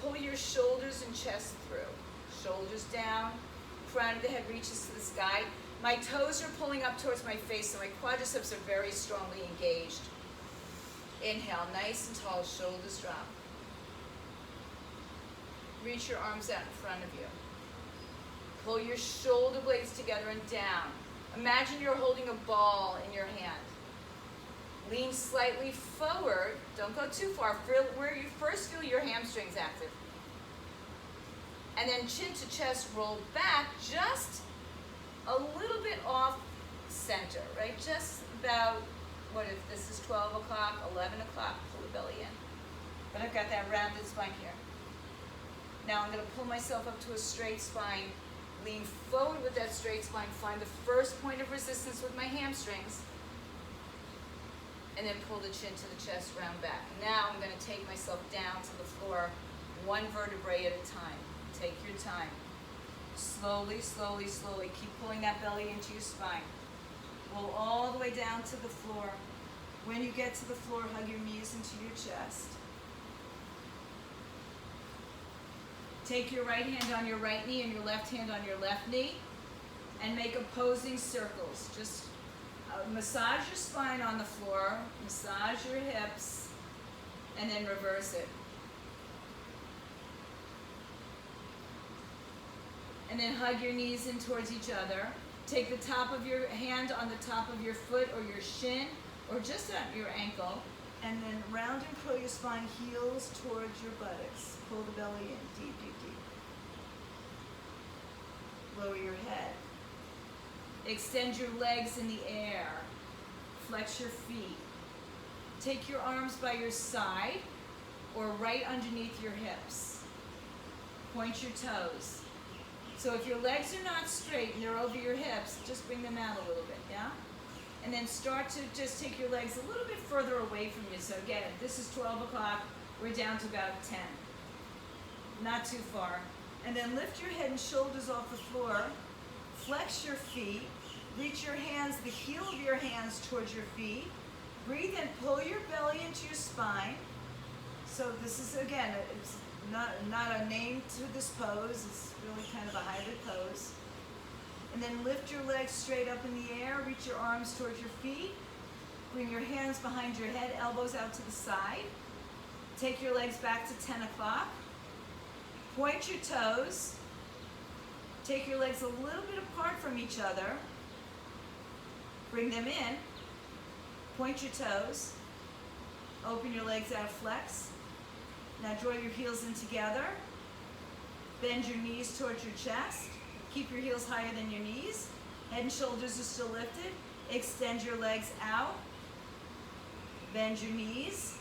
Pull your shoulders and chest through. Shoulders down, crown of the head reaches to the sky. My toes are pulling up towards my face, so my quadriceps are very strongly engaged. Inhale, nice and tall, shoulders drop. Reach your arms out in front of you. Pull your shoulder blades together and down. Imagine you're holding a ball in your hand. Lean slightly forward. Don't go too far. Feel where you first feel your hamstrings active. And then chin to chest, roll back just a little bit off center, right? Just about, what if this is 12 o'clock, 11 o'clock, pull the belly in. But I've got that rounded spine here. Now I'm going to pull myself up to a straight spine, lean forward with that straight spine, find the first point of resistance with my hamstrings, and then pull the chin to the chest, round back. Now I'm going to take myself down to the floor, one vertebrae at a time. Take your time. Slowly, slowly, slowly. Keep pulling that belly into your spine. Roll all the way down to the floor. When you get to the floor, hug your knees into your chest. Take your right hand on your right knee and your left hand on your left knee and make opposing circles. Just massage your spine on the floor, massage your hips, and then reverse it. And then hug your knees in towards each other. Take the top of your hand on the top of your foot or your shin or just at your ankle. And then round and curl your spine, heels towards your buttocks. Pull the belly in, deep, deep, deep. Lower your head. Extend your legs in the air. Flex your feet. Take your arms by your side or right underneath your hips. Point your toes. So if your legs are not straight and they're over your hips, just bring them out a little bit, yeah? And then start to just take your legs a little bit further away from you. So again, if this is 12 o'clock, we're down to about 10. Not too far. And then lift your head and shoulders off the floor. Flex your feet. Reach your hands, the heel of your hands towards your feet. Breathe in, pull your belly into your spine. So this is, again, it's not a name to this pose. It's really kind of a hybrid pose. And then lift your legs straight up in the air. Reach your arms towards your feet. Bring your hands behind your head, elbows out to the side. Take your legs back to 10 o'clock. Point your toes. Take your legs a little bit apart from each other. Bring them in. Point your toes. Open your legs out, flex. Now draw your heels in together. Bend your knees towards your chest. Keep your heels higher than your knees. Head and shoulders are still lifted. Extend your legs out. Bend your knees.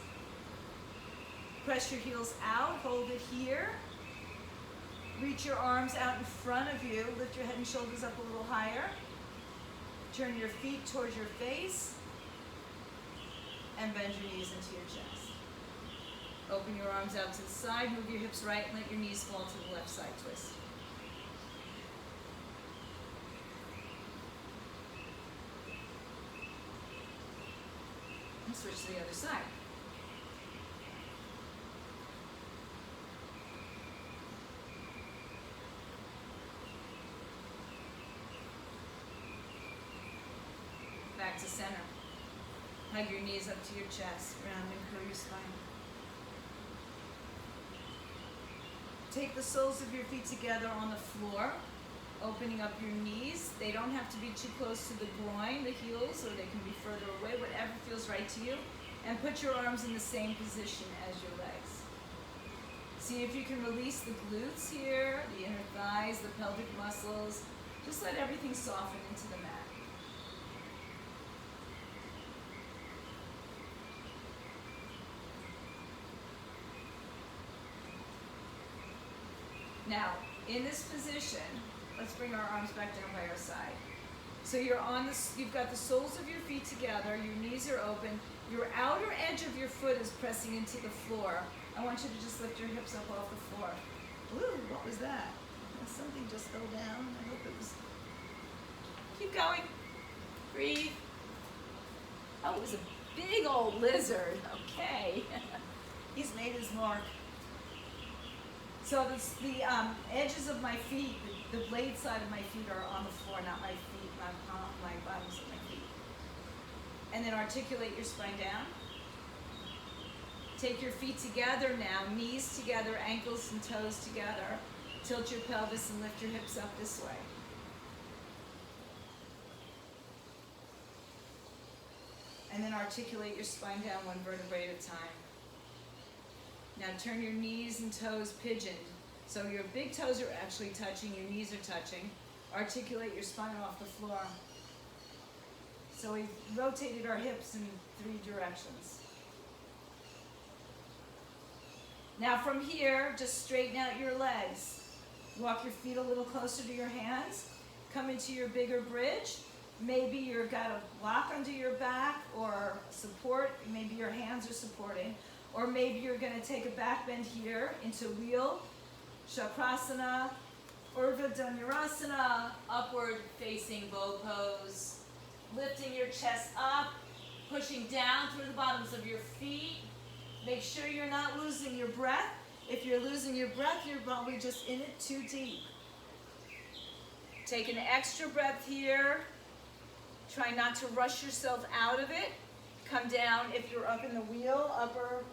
Press your heels out. Hold it here. Reach your arms out in front of you. Lift your head and shoulders up a little higher. Turn your feet towards your face. And bend your knees into your chest. Open your arms out to the side. Move your hips right and let your knees fall to the left side twist. And switch to the other side. Back to center. Hug your knees up to your chest. Round and curl your spine. Take the soles of your feet together on the floor, opening up your knees. They don't have to be too close to the groin, the heels, or they can be further away, whatever feels right to you. And put your arms in the same position as your legs. See if you can release the glutes here, the inner thighs, the pelvic muscles. Just let everything soften into the mat. Now, in this position, let's bring our arms back down by our side. So you've got the soles of your feet together, your knees are open, your outer edge of your foot is pressing into the floor. I want you to just lift your hips up off the floor. Ooh, what was that? Something just fell down. I hope it was... Keep going. Breathe. Oh, it was a big old lizard. Okay. He's made his mark. So the edges of my feet, the blade side of my feet are on the floor, not my feet, my bottoms of my feet. And then articulate your spine down. Take your feet together now, knees together, ankles and toes together. Tilt your pelvis and lift your hips up this way. And then articulate your spine down one vertebrae at a time. Now turn your knees and toes pigeoned. So your big toes are actually touching, your knees are touching. Articulate your spine off the floor. So we've rotated our hips in 3 directions. Now from here, just straighten out your legs. Walk your feet a little closer to your hands. Come into your bigger bridge. Maybe you've got a block under your back or support. Maybe your hands are supporting. Or maybe you're going to take a back bend here into wheel, Chakrasana, Urdhva Dhanurasana, upward facing bow pose. Lifting your chest up, pushing down through the bottoms of your feet. Make sure you're not losing your breath. If you're losing your breath, you're probably just in it too deep. Take an extra breath here. Try not to rush yourself out of it. Come down if you're up in the wheel, upper,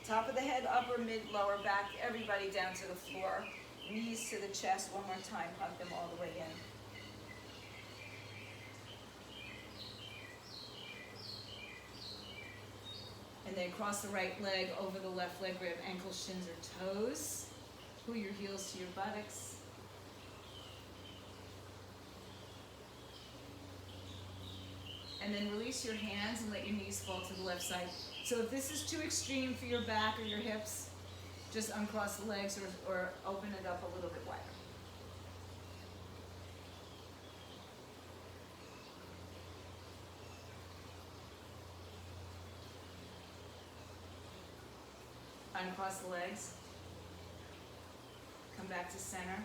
top of the head, upper, mid, lower back, everybody down to the floor. Knees to the chest, one more time, hug them all the way in. And then cross the right leg over the left leg, grab ankles, shins, or toes. Pull your heels to your buttocks. And then release your hands and let your knees fall to the left side. So if this is too extreme for your back or your hips, just uncross the legs or open it up a little bit wider. Uncross the legs. Come back to center.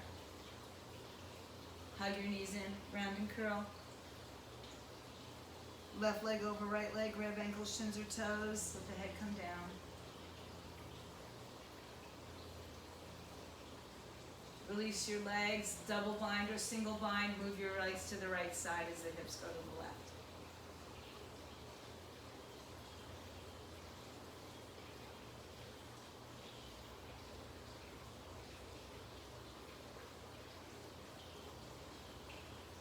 Hug your knees in, round and curl. Left leg over right leg, grab ankles, shins, or toes. Let the head come down. Release your legs, double bind or single bind. Move your legs to the right side as the hips go to the left.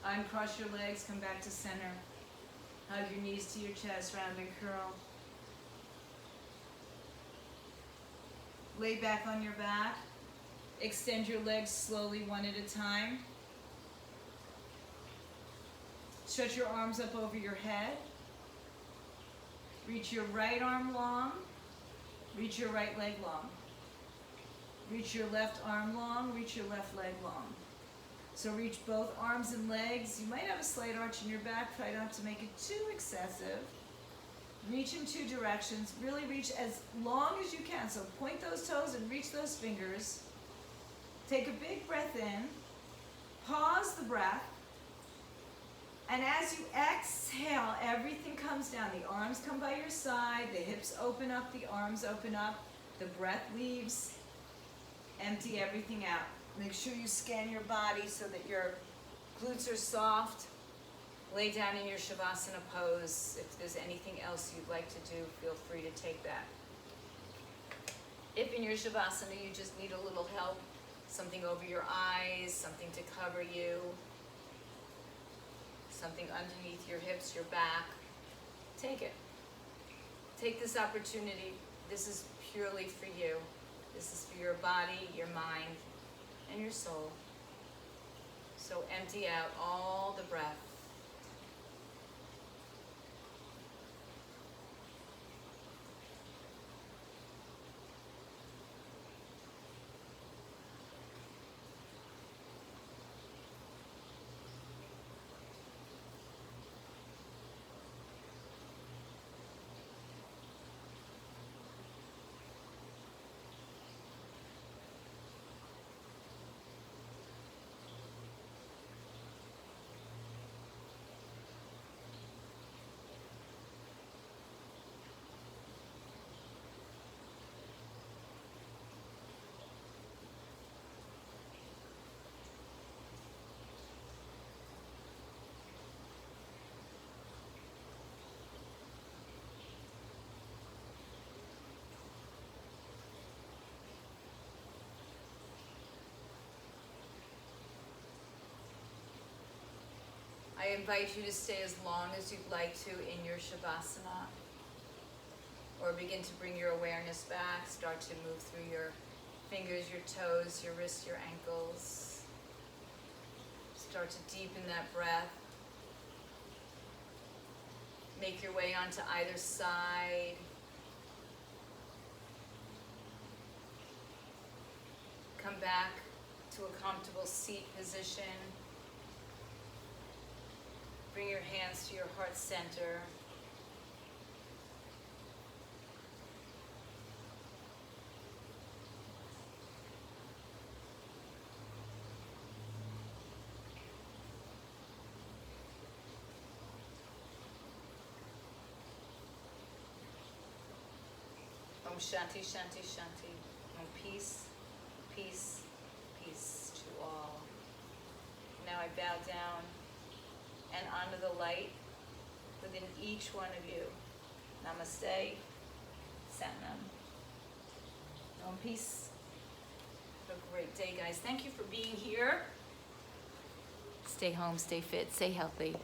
Uncross your legs, come back to center. Hug your knees to your chest, round and curl. Lay back on your back. Extend your legs slowly, one at a time. Stretch your arms up over your head. Reach your right arm long. Reach your right leg long. Reach your left arm long. Reach your left leg long. So reach both arms and legs. You might have a slight arch in your back. Try not to make it too excessive. Reach in two directions. Really reach as long as you can. So point those toes and reach those fingers. Take a big breath in. Pause the breath. And as you exhale, everything comes down. The arms come by your side. The hips open up. The arms open up. The breath leaves. Empty everything out. Make sure you scan your body so that your glutes are soft. Lay down in your Shavasana pose. If there's anything else you'd like to do, feel free to take that. If in your Shavasana you just need a little help, something over your eyes, something to cover you, something underneath your hips, your back, take it. Take this opportunity. This is purely for you. This is for your body, your mind, and your soul. So empty out all the breath. I invite you to stay as long as you'd like to in your Shavasana, or begin to bring your awareness back. Start to move through your fingers, your toes, your wrists, your ankles. Start to deepen that breath. Make your way onto either side. Come back to a comfortable seat position. Bring your hands to your heart center. Om Shanti, Shanti, Shanti. Om peace, peace, peace to all. Now I bow down and honor the light within each one of you. Namaste, Satnam. Om peace. Have a great day, guys. Thank you for being here. Stay home, stay fit, stay healthy.